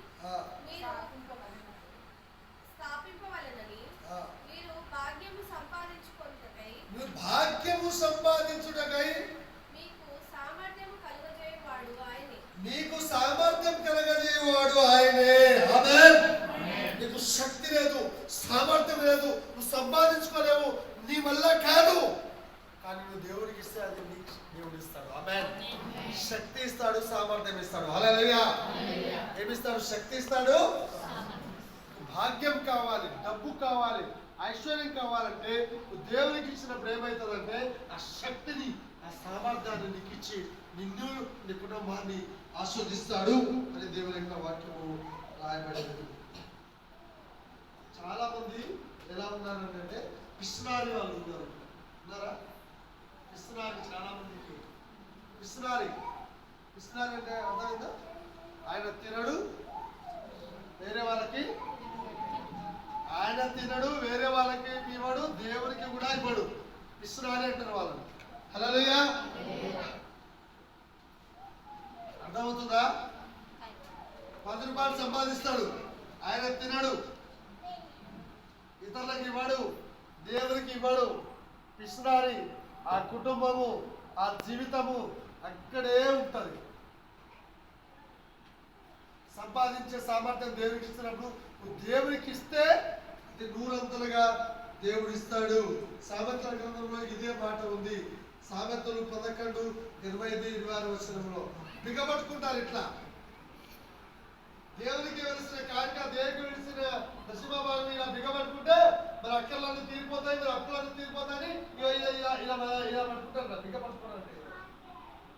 మీరు భాగ్యము సంపాదించుటకై మీకు సామర్థ్యం కలుగజేయువాడు ఆయనే. ఆమేన్. నీకు శక్తి లేదు, సామర్థ్యం లేదు, నువ్వు సంపాదించుకోలేవు, నీ వల్ల కాదు, కానీ నువ్వు దేవుడికి ఇస్తే అది నీకు దేవుడు ఇస్తాడు. ఆమేన్. శక్తి ఇస్తాడు, సామర్థ్యం ఇస్తాడు. హల్లెలూయా. ఏమిస్తాడు? శక్తి ఇస్తాడు. భాగ్యం కావాలి, డబ్బు కావాలి, ఐశ్వర్యం కావాలంటే దేవునికి ఇచ్చినప్పుడు ఏమవుతుందంటే ఆ శక్తిని, ఆ సామర్థ్యాన్ని నీకు ఇచ్చి నిన్ను, నీ కుటుంబాన్ని ఆస్వాదిస్తాడు అని దేవుని యొక్క వాక్యము రాయబడింది. చాలా మంది ఎలా ఉన్నారంటే పిస్నారి వాళ్ళు ఉన్నారా? పిస్నారి చాలా మందికి పిస్నారి అంటే అర్థమైందా? ఆయన తినడు, వేరే వాళ్ళకి ఆయన తినడు, వేరే వాళ్ళకి ఇవ్వడు, దేవునికి కూడా ఇవ్వడు. పిసినారి అంటారు వాళ్ళని. హల్లెలూయా. అర్థమవుతుందా? 10 రూపాయలు సంపాదిస్తాడు, ఆయన తినడు, ఇతరులకు ఇవ్వడు, దేవునికి ఇవ్వడు. పిసినారి. ఆ కుటుంబము, ఆ జీవితము అక్కడే ఉంటుంది. సంపాదించే సామర్థ్యం దేవునికి ఇస్తున్నప్పుడు నువ్వు దేవునికి ఇస్తే అది 100 దేవుడు ఇస్తాడు. సామెతల గ్రంథంలో ఇదే మాట ఉంది. సామెతలు 11:25-26 బిగబట్టుకుంటారు ఇట్లా. దేవునికి వెలిసిన కాక దేవునికి వెలిసిన దశమభాగం ఇలా బిగబట్టుకుంటే మరి అక్కర్లన్నీ తీరిపోతాయి, మరి అప్పులన్నీ తీరిపోతాయని ఇలా పట్టుకుంటారు. బిగబట్టుకున్నారంటే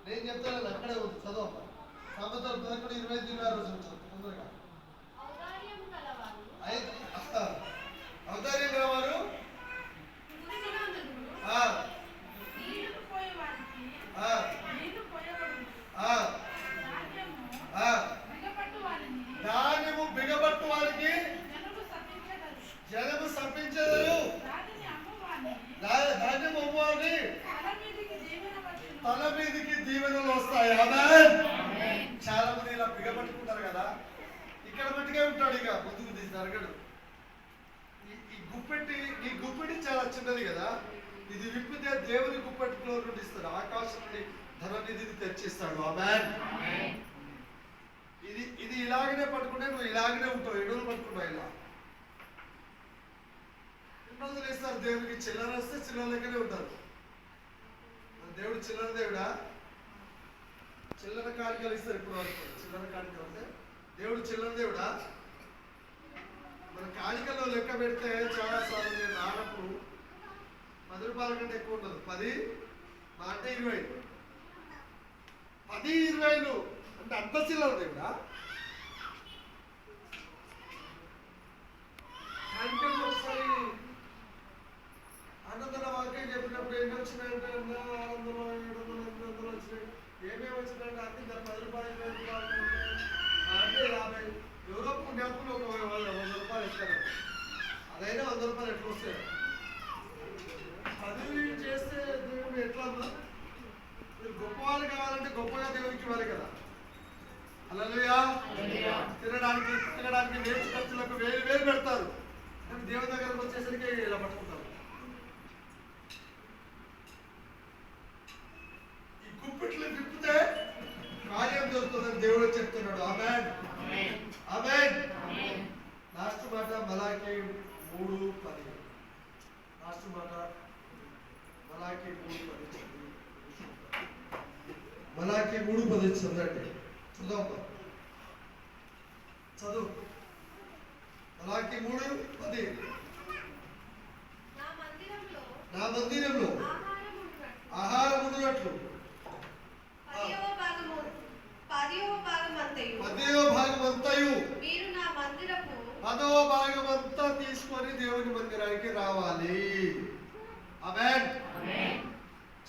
నేను చెప్తాను, అక్కడే ఉంది. చదువు సామెతలు 11:25-26 తొందరగా. ఔదార్యం గలవారు ధాన్యము బిగబట్టు వారికి జనము శపించెదరు. ధాన్యం అమ్మవారిని తల మీదకి దీవెనలు వస్తాయి. ఆమేన్. చాలా మంది ఇలా బిగబట్టుకుంటారు కదా, ఇక్కడ మట్టుకే ఉంటాడు, ఇక ముందుకు జరగడు. ఈ గుప్పెటి చాలా చిన్నది కదా, ఇది విప్పితే దేవుని గుప్పెట్లో నుండి ఇస్తాడు, ఆకాశం నుండి ధననిధిని తెచ్చిస్తాడు. ఆమేన్. ఇది ఇలాగనే పట్టుకుంటే నువ్వు ఇలాగనే ఉంటావు. 7 రోజులు పట్టుకున్నావు ఇలా. 2 రోజులు వేస్తారు దేవునికి. చిల్లర వస్తే చిల్లర లెక్కనే ఉంటారు. దేవుడు చిల్లర దేవుడా? చిల్లర కానుకలు ఇస్తారు ఇప్పుడు వరకు. చిల్లర కానుకలు అంటే దేవుడు చిల్లర దేవుడా? మన కానుకల్లో లెక్క పెడితే చాలా సార్లు నేను రానప్పుడు 10 రూపాయల కంటే ఎక్కువ ఉండదు. 10 అంటే 20. 10, 20 అంటే అంత చిల్లర దేవుడా? కానుకలు ఒకసారి అన్నదన్న వాక్యం చెప్పినప్పుడు ఎన్ని వచ్చినాయంటే 600, 700, 800 వచ్చినాయి. ఏమేమి వచ్చినాయంటే అన్ని 10 రూపాయలు, 20 రూపాయలు అంటే 50. ఎవరో పుణ్యాత్ములు ఒక 100 రూపాయలు ఇస్తారు. అదైనా 100 రూపాయలు ఎట్లా వస్తాయి? 10 చేస్తే దేవుడు ఎట్లా అన్నా? మీరు గొప్పవాళ్ళు కావాలంటే గొప్పగా దేవుడికి ఇవ్వాలి కదా. హల్లెలూయా. తినడానికి తినడానికి నేర్చు ఖర్చులకు వేలు పెడతారు, కానీ దేవుని దగ్గరకు వచ్చేసరికి ఇలా పట్టుకుంటారు. ఈ గుప్పిట్లు విప్పితే కార్యం దొరుకుతుందని దేవుడు చెప్తున్నాడు. ఆమేన్. ఆమేన్. లాస్ట్ మాట మలాకి 3:10. లాస్ట్ మాట మలాకి 3:10. మలాకి 3:10 చదవండి. చదువు. మలాకి 3:10. నా మందిరంలో ఆహారం ఉన్నట్లు 10వ భాగమంతయు మీరు నా మందిరపు 10వ భాగమంతా తీసుకొని దేవుని మందిరానికి రావాలి. ఆమేన్.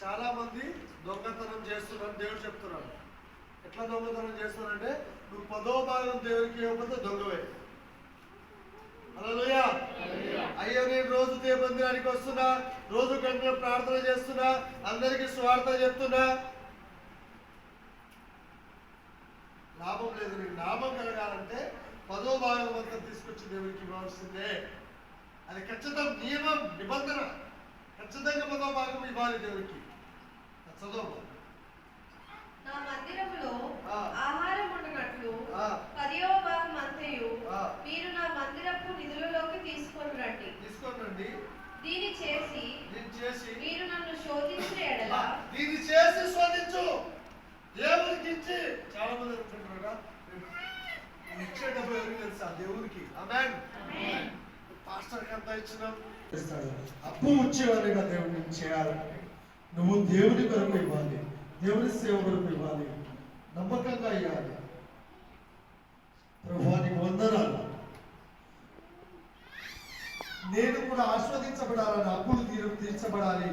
చాలా మంది దొంగతనం చేస్తున్నారు దేవుడు చెప్తున్నాడు. ఎట్లా దొంగతనం చేస్తున్నారంటే నువ్వు 10వ భాగం దేవునికి ఇవ్వకపోతే దొంగవే. హల్లెలూయా. అయ్యో నేను రోజు దేవుని మందిరానికి వస్తున్నా, రోజు గంటల ప్రార్థన చేస్తున్నా, అందరికీ స్వార్థ చెప్తున్నా, లాభం లేదు. నీకు లాభం కలగాలంటే 10వ భాగం అంతా తీసుకొచ్చి దేవునికి ఇవ్వాల్సిందే. అది ఖచ్చితం, నియమం, నిబంధన. ఖచ్చితంగా 10వ భాగం ఇవ్వాలి దేవునికి. చదువు. నా మందిరములో ఆహారం ఉండనట్లు 10వ భాగం అంతయు మీరు నా మందిరపు నిధులలోకి తీసుకొని రండి. దీని చేసి మీరు నన్ను శోధించిన ఎడల దీన్ని చేసి శోధించు. దేవునికి ఇచ్చి చాలా మంది అనుకుంటున్నారా ఇచ్చే డబ్బు ఎవరికి తెలుసా? దేవునికి. ఆమేన్. పాస్టర్కి అంతా ఇచ్చినాం. అప్పు వచ్చేవారిగా దేవుడిని చేయాలి. నువ్వు దేవుని కొరకు ఇవ్వాలి, దేవుని సేవ కొరకు ఇవ్వాలి, నమ్మకంగా ఇవ్వాలి. ప్రభువా నీకు వందనాలు. నేను కూడా ఆస్వాదించబడాలని, అప్పులు తీర్చబడాలి,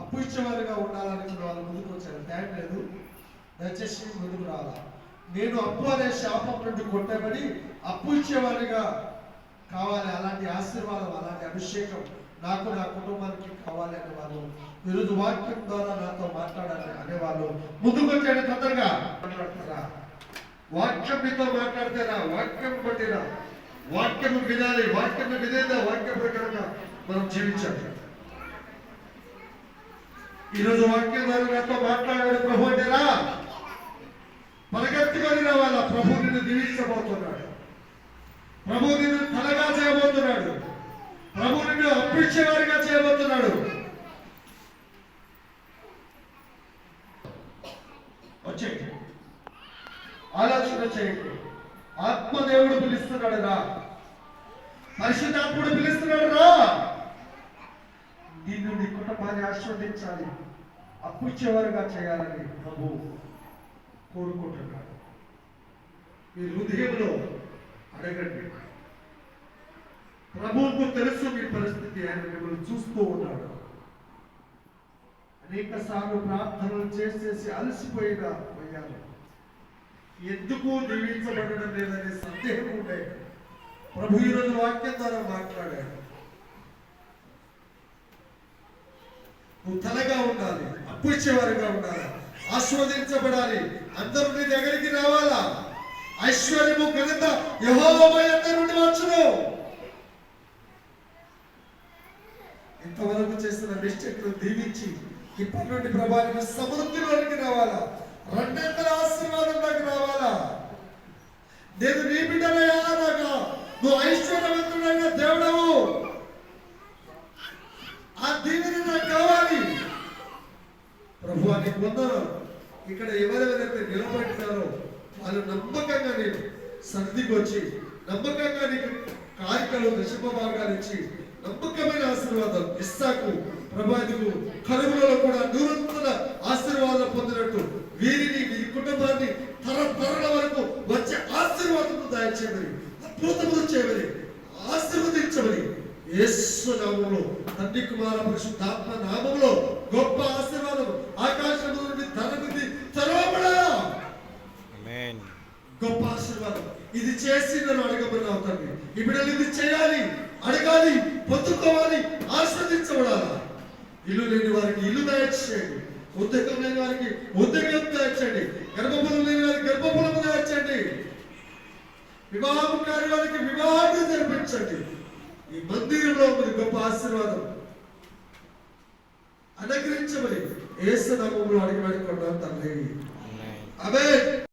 అప్పు ఇచ్చేవారిగా ఉండాలనుకున్న వాళ్ళు ముందుకు వచ్చారు. టైం లేదు, దయచేసి ముందుకు రావాలా. నేను అప్పు అనే శాపం నుండి కొట్టబడి అప్పు ఇచ్చేవారిగా కావాలి, అలాంటి ఆశీర్వాదం, అలాంటి అభిషేకం నాకు, నా కుటుంబానికి కావాలి అనే వాళ్ళు ఈరోజు వాక్యం ద్వారా నాతో మాట్లాడాలి అనేవాళ్ళు ముందుకు వచ్చాడు. తొందరగా మాట్లాడతారా? వాక్యం మీతో మాట్లాడితేరా, వాక్యం బట్టిరా, వాక్యం వినాలి, వాక్యం వినేదా, వాక్యం ప్రకారంగా మనం జీవించాలి. ఈరోజు వాక్యం ద్వారా నాతో మాట్లాడాడు ప్రభు అంటేరా, పరిగెత్తుకొని రావాలా. ప్రభు నిన్ను దీవించబోతున్నాడు, ప్రభు నిన్ను తలగా చేయబోతున్నాడు, ప్రభు నిన్ను అప్పించేవారిగా చేయబోతున్నాడు. వచ్చేయండి, ఆలోచన చేయండి. ఆత్మదేవుడు పిలుస్తున్నాడు రా, పరిశుద్ధాత్ముడు పిలుస్తున్నాడు రా. నిన్ను నీ కుటుంబాన్ని ఆస్వాదించాలి, అప్పించేవారుగా చేయాలని ప్రభు కోరుకుంటున్నాడు. మీ హృదయంలో అడగండి. ప్రభువుకు తెలుసు మీ పరిస్థితి, ఆయన మిమ్మల్ని చూస్తూ ఉన్నాడు. అనేక సార్లు ప్రార్థనలు చేసేసి అలసిపోయిన పోయారు, ఎందుకు దీవించబడడం లేదనే సందేహం ఉండే. ప్రభు ఈరోజు వాక్యం ద్వారా మాట్లాడాడు. నువ్వు తలగా ఉండాలి, అప్పించేవారుగా ఉండాలి, ఆస్వాదించబడాలి, అందరూ నీ దగ్గరికి రావాలా. ఐశ్వర్యము ఘనత యెహోవా యొద్ద నుండి వచ్చును. ఇంతవరకు చేసిన మిస్టేక్లు దీవించి ఇప్పటి నుండి ప్రభావిత సమృద్ధిలోనికి రావాలా, రెండంతల ఆశీర్వాదంలోకి రావాలా. నేను నీ బిడ్డనయ్యా, నాగా నువ్వు ఐశ్వర్యవంతుడైన దేవుడవు, ఆ దీవెన నాకు కావాలి. ప్రభు అని పొందాను. ఇక్కడ ఎవరెవరైతే నిలబెట్టారో వాళ్ళు నమ్మకంగా నేను సన్నిధికి వచ్చి నమ్మకంగా నీకు కారికలు దశమ భాగాలు ఇచ్చి నమ్మకమైన ఆశీర్వాదం ఇస్సాకు ప్రభావికు కరువులలో కూడా నూరంతుల ఆశీర్వాదం పొందినట్టు వీరిని మీ కుటుంబాన్ని తరతరాల వరకు వచ్చే ఆశీర్వాదం దయచేయమని, అద్భుతములు చేయమని, ఆశీర్వదించమని యేసు నామములో, తండ్రి కుమార పరిశుద్ధాత్మ నామములో గొప్ప ఆశీర్వాదం ఆకాశంలో నుండి ధరనిధి తెరవబడాలా. గొప్ప ఆశీర్వాదం ఇది చేసి నన్ను అడగమన్నావు తండ్రి. ఇప్పుడు ఇది చేయాలి, అడగాలి, పొందుకోవాలి, ఆస్వాదించబడాలా. ఇల్లు లేని వారికి ఇల్లు దయచేయండి, ఉద్యోగం లేని వారికి ఉద్యోగం దయచేయండి, గర్భఫలం లేని వారికి గర్భఫలం దయచేయండి, వివాహం కాని వారికి వివాహాన్ని జరిపించండి. ఈ మందిరంలో మీరు గొప్ప ఆశీర్వాదం అనుగ్రహించమని యేసు నామములో అడిగి వేడుకుంటున్నాం తండ్రి. ఆమేన్.